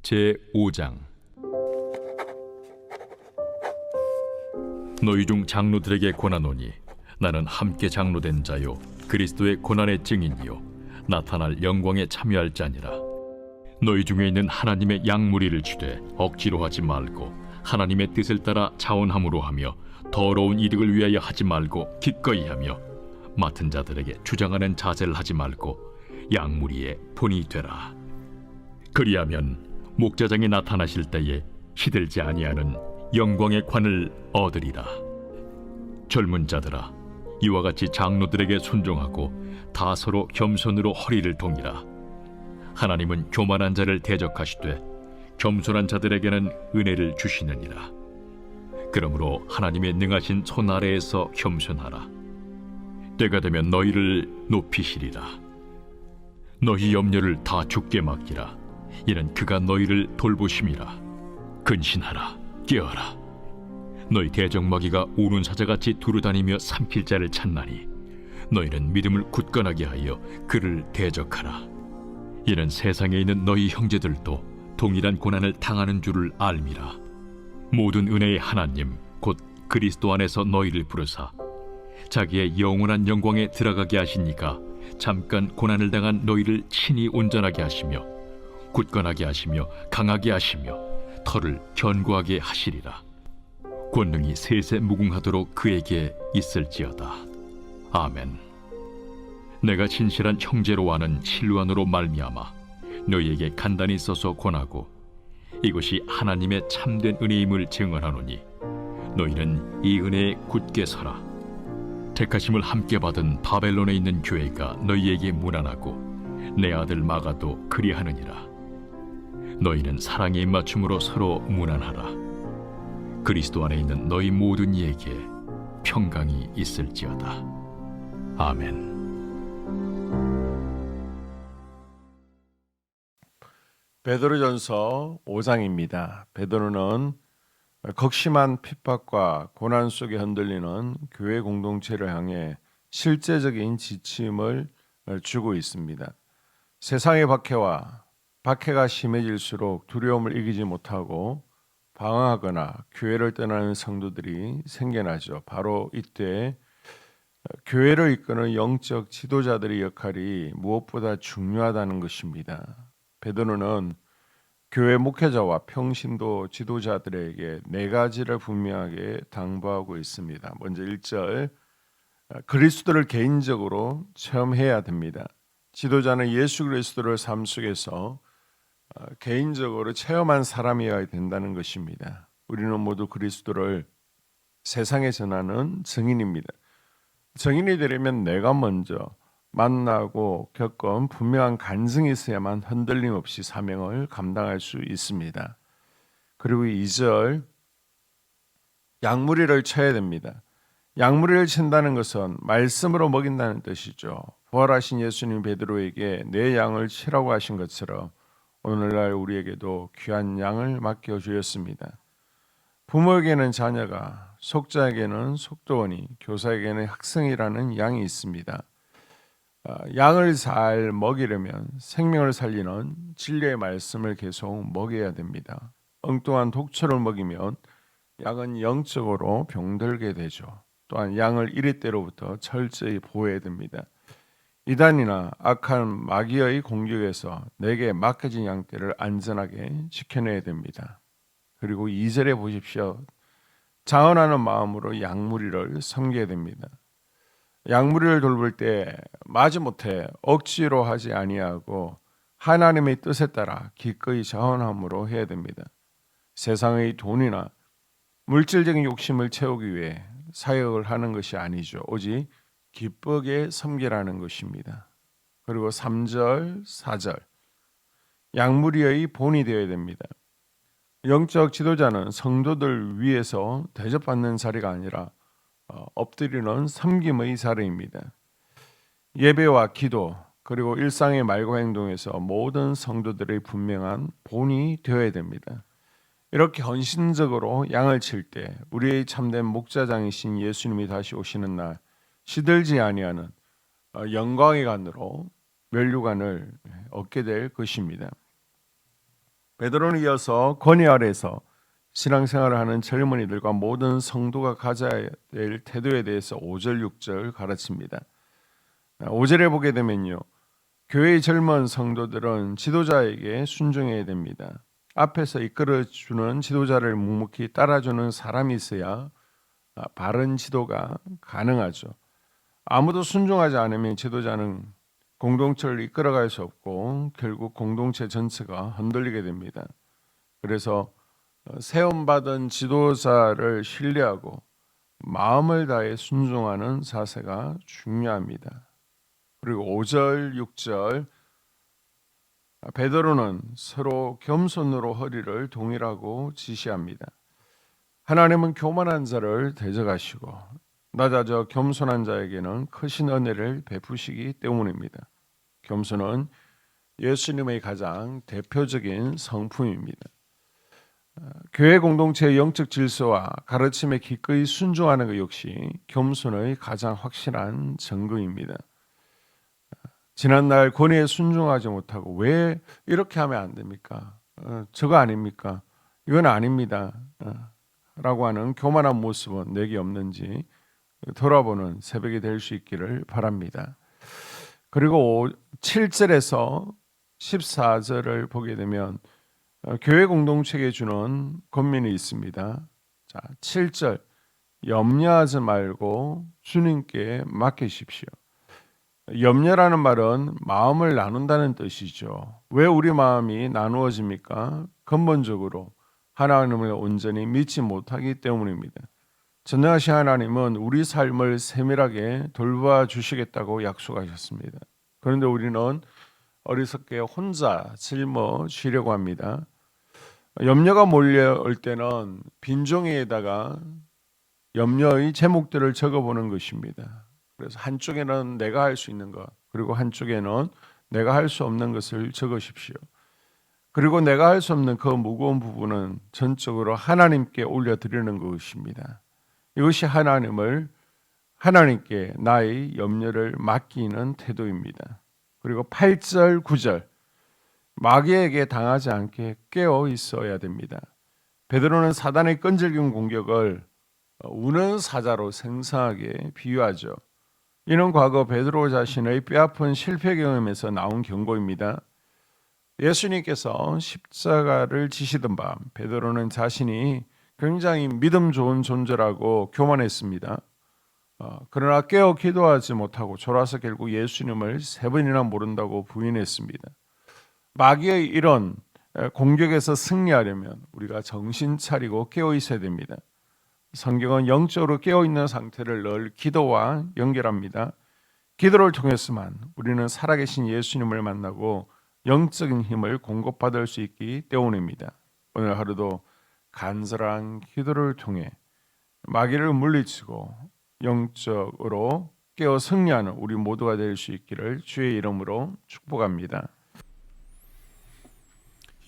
제5장. 너희 중 장로들에게 권하노니 나는 함께 장로된 자요 그리스도의 고난의 증인이요 나타날 영광에 참여할 자니라. 너희 중에 있는 하나님의 양무리를 주되 억지로 하지 말고 하나님의 뜻을 따라 자원함으로 하며 더러운 이득을 위하여 하지 말고 기꺼이 하며 맡은 자들에게 주장하는 자세를 하지 말고 양무리의 본이 되라. 그리하면 목자장이 나타나실 때에 시들지 아니하는 영광의 관을 얻으리라. 젊은 자들아, 이와 같이 장로들에게 순종하고 다 서로 겸손으로 허리를 동이라. 하나님은 교만한 자를 대적하시되 겸손한 자들에게는 은혜를 주시느니라. 그러므로 하나님의 능하신 손 아래에서 겸손하라. 때가 되면 너희를 높이시리라. 너희 염려를 다 주께 맡기라. 이는 그가 너희를 돌보심이라. 근신하라, 깨어라. 너희 대적마귀가 우는 사자같이 두루다니며 삼킬 자를 찾나니 너희는 믿음을 굳건하게 하여 그를 대적하라. 이는 세상에 있는 너희 형제들도 동일한 고난을 당하는 줄을 알미라. 모든 은혜의 하나님 곧 그리스도 안에서 너희를 부르사 자기의 영원한 영광에 들어가게 하시니까 잠깐 고난을 당한 너희를 친히 온전하게 하시며 굳건하게 하시며 강하게 하시며 털을 견고하게 하시리라. 권능이 세세 무궁하도록 그에게 있을지어다. 아멘. 내가 진실한 형제로 아는 실루안으로 말미암아 너희에게 간단히 써서 권하고 이것이 하나님의 참된 은혜임을 증언하노니 너희는 이 은혜에 굳게 서라. 택하심을 함께 받은 바벨론에 있는 교회가 너희에게 문안하고 내 아들 마가도 그리하느니라. 너희는 사랑의 입맞춤으로 서로 문안하라. 그리스도 안에 있는 너희 모든 이에게 평강이 있을지어다. 아멘. 베드로전서 5장입니다. 베드로는 극심한 핍박과 고난 속에 흔들리는 교회 공동체를 향해 실제적인 지침을 주고 있습니다. 세상의 박해가 심해질수록 두려움을 이기지 못하고 방황하거나 교회를 떠나는 성도들이 생겨나죠. 바로 이때 교회를 이끄는 영적 지도자들의 역할이 무엇보다 중요하다는 것입니다. 베드로는 교회 목회자와 평신도 지도자들에게 네 가지를 분명하게 당부하고 있습니다. 먼저 1절, 그리스도를 개인적으로 체험해야 됩니다. 지도자는 예수 그리스도를 삶 속에서 개인적으로 체험한 사람이어야 된다는 것입니다. 우리는 모두 그리스도를 세상에 전하는 증인입니다. 증인이 되려면 내가 먼저 만나고 겪은 분명한 간증이 있어야만 흔들림 없이 사명을 감당할 수 있습니다. 그리고 2절, 양무리를 쳐야 됩니다. 양무리를 친다는 것은 말씀으로 먹인다는 뜻이죠. 부활하신 예수님 베드로에게 내 양을 치라고 하신 것처럼 오늘날 우리에게도 귀한 양을 맡겨주셨습니다. 부모에게는 자녀가, 속자에게는 속도원이, 교사에게는 학생이라는 양이 있습니다. 양을 잘 먹이려면 생명을 살리는 진리의 말씀을 계속 먹여야 됩니다. 엉뚱한 독초를 먹이면 양은 영적으로 병들게 되죠. 또한 양을 이리때로부터 철저히 보호해야 됩니다. 이단이나 악한 마귀의 공격에서 내게 맡겨진 양떼를 안전하게 지켜내야 됩니다. 그리고 2절에 보십시오. 자원하는 마음으로 양무리를 섬겨야 됩니다. 양무리를 돌볼 때 마지못해 억지로 하지 아니하고 하나님의 뜻에 따라 기꺼이 자원함으로 해야 됩니다. 세상의 돈이나 물질적인 욕심을 채우기 위해 사역을 하는 것이 아니죠. 오직 기쁘게 섬기라는 것입니다. 그리고 3절, 4절, 양무리의 본이 되어야 됩니다. 영적 지도자는 성도들 위에서 대접받는 자리가 아니라 엎드리는 섬김의 자리입니다. 예배와 기도 그리고 일상의 말과 행동에서 모든 성도들의 분명한 본이 되어야 됩니다. 이렇게 헌신적으로 양을 칠 때 우리의 참된 목자장이신 예수님이 다시 오시는 날 시들지 아니하는 영광의 관으로 면류관을 얻게 될 것입니다. 베드로는 이어서 권위 아래서 신앙생활을 하는 젊은이들과 모든 성도가 가져야 될 태도에 대해서 5절, 6절 가르칩니다. 5절에 보게 되면요, 교회의 젊은 성도들은 지도자에게 순종해야 됩니다. 앞에서 이끌어주는 지도자를 묵묵히 따라주는 사람이 있어야 바른 지도가 가능하죠. 아무도 순종하지 않으면 지도자는 공동체를 이끌어갈 수 없고 결국 공동체 전체가 흔들리게 됩니다. 그래서 세움받은 지도자를 신뢰하고 마음을 다해 순종하는 자세가 중요합니다. 그리고 5절, 6절 베드로는 서로 겸손으로 허리를 동일하고 지시합니다. 하나님은 교만한 자를 대적하시고 낮아져 겸손한 자에게는 크신 은혜를 베푸시기 때문입니다. 겸손은 예수님의 가장 대표적인 성품입니다. 교회 공동체의 영적 질서와 가르침에 기꺼이 순종하는 것 역시 겸손의 가장 확실한 증거입니다. 지난날 권위에 순종하지 못하고 왜 이렇게 하면 안 됩니까? 저거 아닙니까? 이건 아닙니다. 라고 하는 교만한 모습은 내게 없는지 돌아보는 새벽이 될 수 있기를 바랍니다. 그리고 7절에서 14절을 보게 되면 교회 공동체에 주는 권면이 있습니다. 자, 7절 염려하지 말고 주님께 맡기십시오. 염려라는 말은 마음을 나눈다는 뜻이죠. 왜 우리 마음이 나누어집니까? 근본적으로 하나님을 온전히 믿지 못하기 때문입니다. 전능하신 하나님은 우리 삶을 세밀하게 돌봐 주시겠다고 약속하셨습니다. 그런데 우리는 어리석게 혼자 짊어지려고 합니다. 염려가 몰려올 때는 빈종이에다가 염려의 제목들을 적어보는 것입니다. 그래서 한쪽에는 내가 할 수 있는 것, 그리고 한쪽에는 내가 할 수 없는 것을 적으십시오. 그리고 내가 할 수 없는 그 무거운 부분은 전적으로 하나님께 올려드리는 것입니다. 이것이 하나님께 나의 염려를 맡기는 태도입니다. 그리고 8절, 9절 마귀에게 당하지 않게 깨어 있어야 됩니다. 베드로는 사단의 끈질긴 공격을 우는 사자로 생생하게 비유하죠. 이는 과거 베드로 자신의 뼈아픈 실패 경험에서 나온 경고입니다. 예수님께서 십자가를 지시던 밤 베드로는 자신이 굉장히 믿음 좋은 존재라고 교만했습니다. 그러나 깨어 기도하지 못하고 졸아서 결국 예수님을 3번이나 모른다고 부인했습니다. 마귀의 이런 공격에서 승리하려면 우리가 정신 차리고 깨어 있어야 됩니다. 성경은 영적으로 깨어 있는 상태를 늘 기도와 연결합니다. 기도를 통해서만 우리는 살아계신 예수님을 만나고 영적인 힘을 공급받을 수 있기 때문입니다. 오늘 하루도 간절한 기도를 통해 마귀를 물리치고 영적으로 깨어 승리하는 우리 모두가 될 수 있기를 주의 이름으로 축복합니다.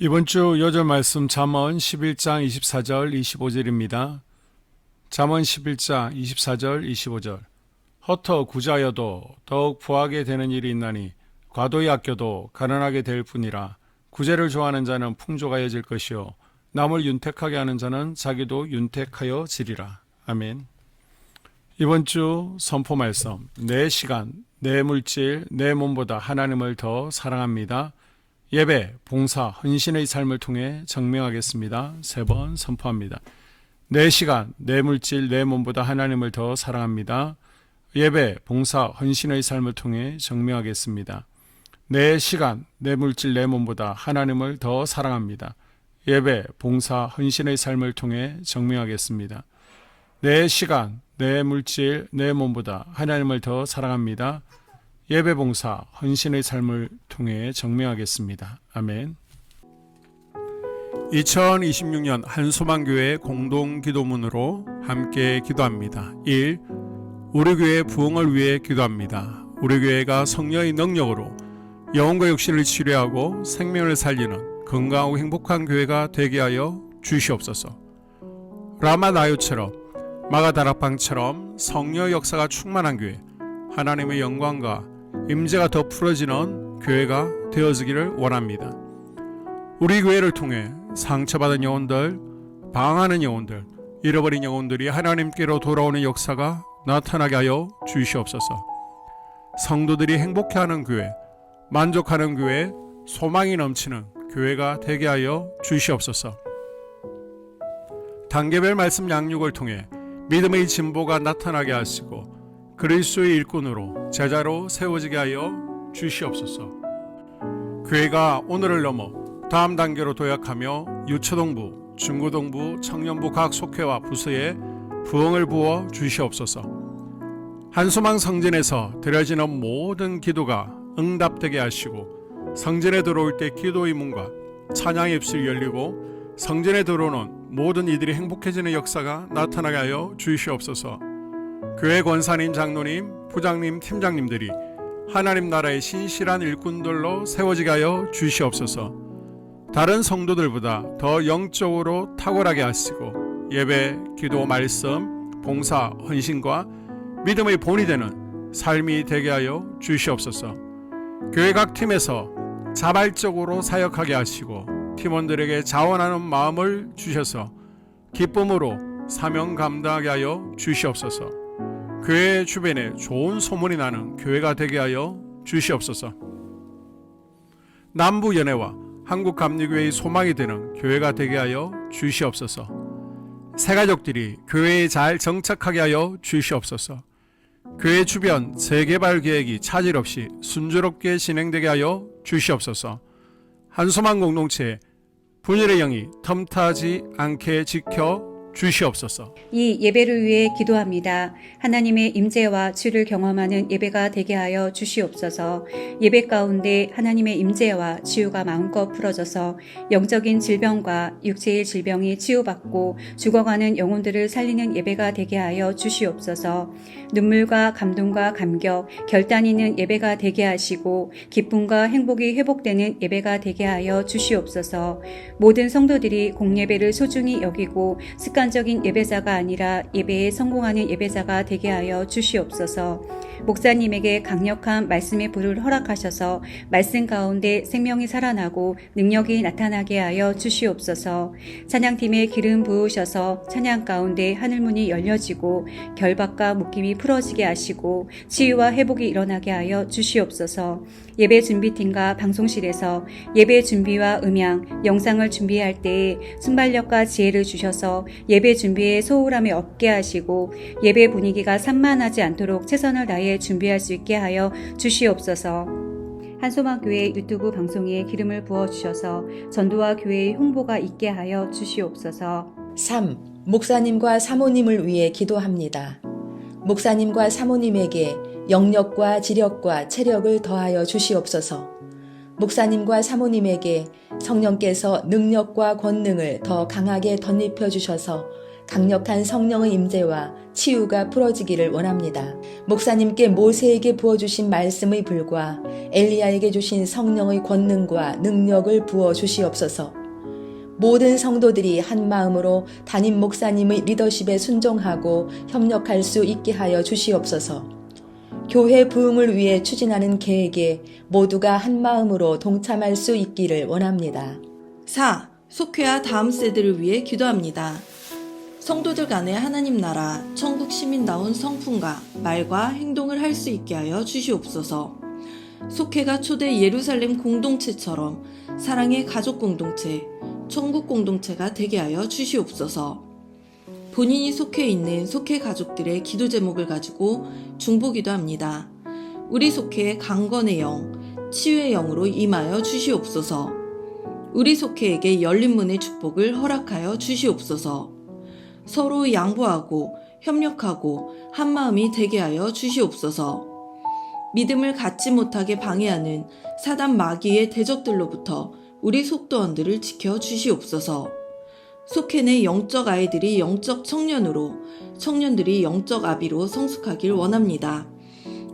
이번 주 요절 말씀 잠언 11장 24절 25절입니다. 잠언 11장 24절 25절 헛터 구자여도 더욱 부하게 되는 일이 있나니 과도히 아껴도 가난하게 될 뿐이라. 구제를 좋아하는 자는 풍조가 여질 것이요 남을 윤택하게 하는 자는 자기도 윤택하여 지리라. 아멘. 이번 주 선포 말씀, 내 시간, 내 물질, 내 몸보다 하나님을 더 사랑합니다. 예배, 봉사, 헌신의 삶을 통해 증명하겠습니다. 3번 선포합니다. 내 시간, 내 물질, 내 몸보다 하나님을 더 사랑합니다. 예배, 봉사, 헌신의 삶을 통해 증명하겠습니다. 내 시간, 내 물질, 내 몸보다 하나님을 더 사랑합니다. 예배, 봉사, 헌신의 삶을 통해 증명하겠습니다. 내 시간, 내 물질, 내 몸보다 하나님을 더 사랑합니다. 예배, 봉사, 헌신의 삶을 통해 증명하겠습니다. 아멘. 2026년 한소망교회 공동기도문으로 함께 기도합니다. 1. 우리 교회 부흥을 위해 기도합니다. 우리 교회가 성령의 능력으로 영혼과 육신을 치료하고 생명을 살리는 건강하고 행복한 교회가 되게 하여 주시옵소서. 라마나요처럼 마가다락방처럼 성령의 역사가 충만한 교회, 하나님의 영광과 임재가 더 풀어지는 교회가 되어지기를 원합니다. 우리 교회를 통해 상처받은 영혼들, 방황하는 영혼들, 잃어버린 영혼들이 하나님께로 돌아오는 역사가 나타나게 하여 주시옵소서. 성도들이 행복해하는 교회, 만족하는 교회, 소망이 넘치는 교회가 되게 하여 주시옵소서. 단계별 말씀 양육을 통해 믿음의 진보가 나타나게 하시고 그리스도의 일꾼으로 제자로 세워지게 하여 주시옵소서. 교회가 오늘을 넘어 다음 단계로 도약하며 유초동부, 중고동부, 청년부 각 속회와 부서에 부흥을 부어 주시옵소서. 한소망 성전에서 드려지는 모든 기도가 응답되게 하시고 성전에 들어올 때 기도의 문과 찬양의 입술이 열리고 성전에 들어오는 모든 이들이 행복해지는 역사가 나타나게 하여 주시옵소서. 교회 권사님, 장로님, 부장님, 팀장님들이 하나님 나라의 신실한 일꾼들로 세워지게 하여 주시옵소서. 다른 성도들보다 더 영적으로 탁월하게 하시고 예배, 기도, 말씀, 봉사, 헌신과 믿음의 본이 되는 삶이 되게 하여 주시옵소서. 교회 각 팀에서 자발적으로 사역하게 하시고 팀원들에게 자원하는 마음을 주셔서 기쁨으로 사명 감당하게 하여 주시옵소서. 교회 주변에 좋은 소문이 나는 교회가 되게 하여 주시옵소서. 남부연회와 한국감리교회의 소망이 되는 교회가 되게 하여 주시옵소서. 새가족들이 교회에 잘 정착하게 하여 주시옵소서. 교회 주변 재개발 계획이 차질 없이 순조롭게 진행되게 하여 주시옵소서. 한소망 공동체 분열의 영이 텀타지 않게 지켜 주시옵소서. 이 예배를 위해 기도합니다. 하나님의 임재와 주를 경험하는 예배가 되게 하여 주시옵소서. 예배 가운데 하나님의 임재와 치유가 마음껏 풀어져서 영적인 질병과 육체의 질병이 치유받고 죽어가는 영혼들을 살리는 예배가 되게 하여 주시옵소서. 눈물과 감동과 감격, 결단 있는 예배가 되게 하시고 기쁨과 행복이 회복되는 예배가 되게 하여 주시옵소서. 모든 성도들이 공예배를 소중히 여기고 습관적인 예배자가 아니라 예배에 성공하는 예배자가 되게 하여 주시옵소서. 목사님에게 강력한 말씀의 불을 허락하셔서 말씀 가운데 생명이 살아나고 능력이 나타나게 하여 주시옵소서. 찬양팀에 기름 부으셔서 찬양 가운데 하늘문이 열려지고 결박과 묶임이 풀어지게 하시고 치유와 회복이 일어나게 하여 주시옵소서. 예배 준비팀과 방송실에서 예배 준비와 음향, 영상을 준비할 때에 순발력과 지혜를 주셔서 예배 준비에 소홀함이 없게 하시고 예배 분위기가 산만하지 않도록 최선을 다해 준비할 수 있게 하여 주시옵소서. 한소망교회 유튜브 방송에 기름을 부어주셔서 전도와 교회의 홍보가 있게 하여 주시옵소서. 3. 목사님과 사모님을 위해 기도합니다. 목사님과 사모님에게 영력과 지력과 체력을 더하여 주시옵소서. 목사님과 사모님에게 성령께서 능력과 권능을 더 강하게 덧입혀 주셔서 강력한 성령의 임재와 치유가 풀어지기를 원합니다. 목사님께 모세에게 부어주신 말씀의 불과 엘리야에게 주신 성령의 권능과 능력을 부어 주시옵소서. 모든 성도들이 한 마음으로 담임 목사님의 리더십에 순종하고 협력할 수 있게 하여 주시옵소서. 교회 부흥을 위해 추진하는 계획에 모두가 한 마음으로 동참할 수 있기를 원합니다. 4. 속회와 다음 세대를 위해 기도합니다. 성도들 간의 하나님 나라, 천국 시민다운 성품과 말과 행동을 할 수 있게 하여 주시옵소서. 속회가 초대 예루살렘 공동체처럼 사랑의 가족 공동체, 천국 공동체가 되게 하여 주시옵소서. 본인이 속해 있는 속회 가족들의 기도 제목을 가지고 중보기도 합니다. 우리 속회의 강건의 영, 치유의 영으로 임하여 주시옵소서. 우리 속회에게 열린 문의 축복을 허락하여 주시옵소서. 서로 양보하고 협력하고 한마음이 되게 하여 주시옵소서. 믿음을 갖지 못하게 방해하는 사단 마귀의 대적들로부터 우리 속도원들을 지켜 주시옵소서. 속회 내 영적 아이들이 영적 청년으로, 청년들이 영적 아비로 성숙하길 원합니다.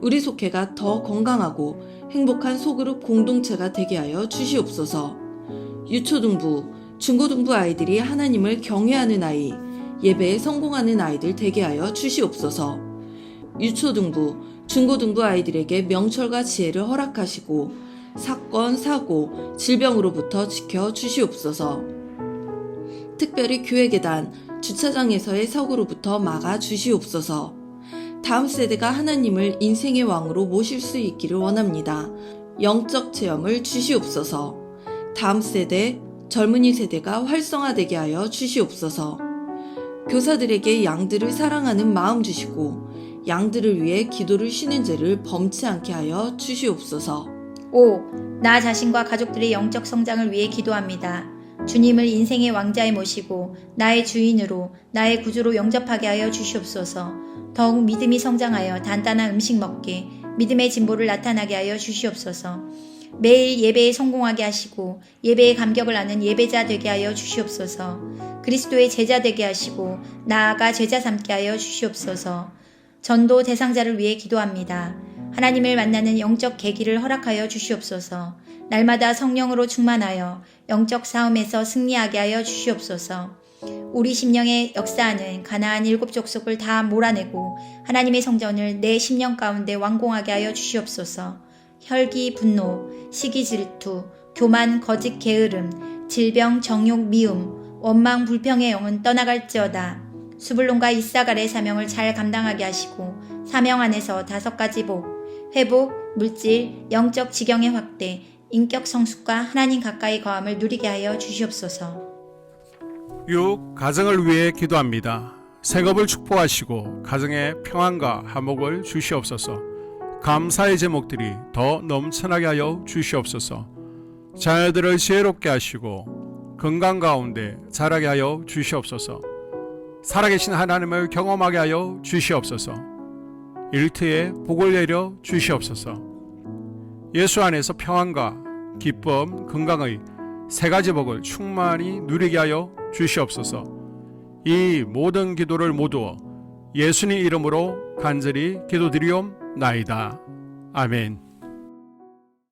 우리 속회가 더 건강하고 행복한 소그룹 공동체가 되게 하여 주시옵소서. 유초등부, 중고등부 아이들이 하나님을 경외하는 아이, 예배에 성공하는 아이들 되게 하여 주시옵소서. 유초등부, 중고등부 아이들에게 명철과 지혜를 허락하시고 사건, 사고, 질병으로부터 지켜 주시옵소서. 특별히 교회 계단, 주차장에서의 사고로부터 막아 주시옵소서. 다음 세대가 하나님을 인생의 왕으로 모실 수 있기를 원합니다. 영적 체험을 주시옵소서. 다음 세대, 젊은이 세대가 활성화되게 하여 주시옵소서. 교사들에게 양들을 사랑하는 마음 주시고 양들을 위해 기도를 쉬는 죄를 범치 않게 하여 주시옵소서. 5. 나 자신과 가족들의 영적 성장을 위해 기도합니다. 주님을 인생의 왕자에 모시고 나의 주인으로 나의 구주로 영접하게 하여 주시옵소서. 더욱 믿음이 성장하여 단단한 음식 먹게 믿음의 진보를 나타나게 하여 주시옵소서. 매일 예배에 성공하게 하시고 예배의 감격을 아는 예배자 되게 하여 주시옵소서. 그리스도의 제자 되게 하시고 나아가 제자 삼게 하여 주시옵소서. 전도 대상자를 위해 기도합니다. 하나님을 만나는 영적 계기를 허락하여 주시옵소서. 날마다 성령으로 충만하여 영적 싸움에서 승리하게 하여 주시옵소서. 우리 심령에 역사하는 가나안 7 족속을 다 몰아내고 하나님의 성전을 내 심령 가운데 완공하게 하여 주시옵소서. 혈기, 분노, 시기, 질투, 교만, 거짓, 게으름, 질병, 정욕, 미움, 원망, 불평의 영은 떠나갈지어다. 수불론과 이사갈의 사명을 잘 감당하게 하시고 사명 안에서 5가지 복, 회복, 물질, 영적 지경의 확대, 인격 성숙과 하나님 가까이 거함을 누리게 하여 주시옵소서. 6. 가정을 위해 기도합니다. 생업을 축복하시고 가정에 평안과 화목을 주시옵소서. 감사의 제목들이 더 넘쳐나게 하여 주시옵소서. 자녀들을 지혜롭게 하시고 건강 가운데 자라게 하여 주시옵소서. 살아계신 하나님을 경험하게 하여 주시옵소서. 일터에 복을 내려 주시옵소서. 예수 안에서 평안과 기쁨, 건강의 3가지 복을 충만히 누리게 하여 주시옵소서. 이 모든 기도를 모두 예수님 이름으로 간절히 기도드리옵나이다. 아멘.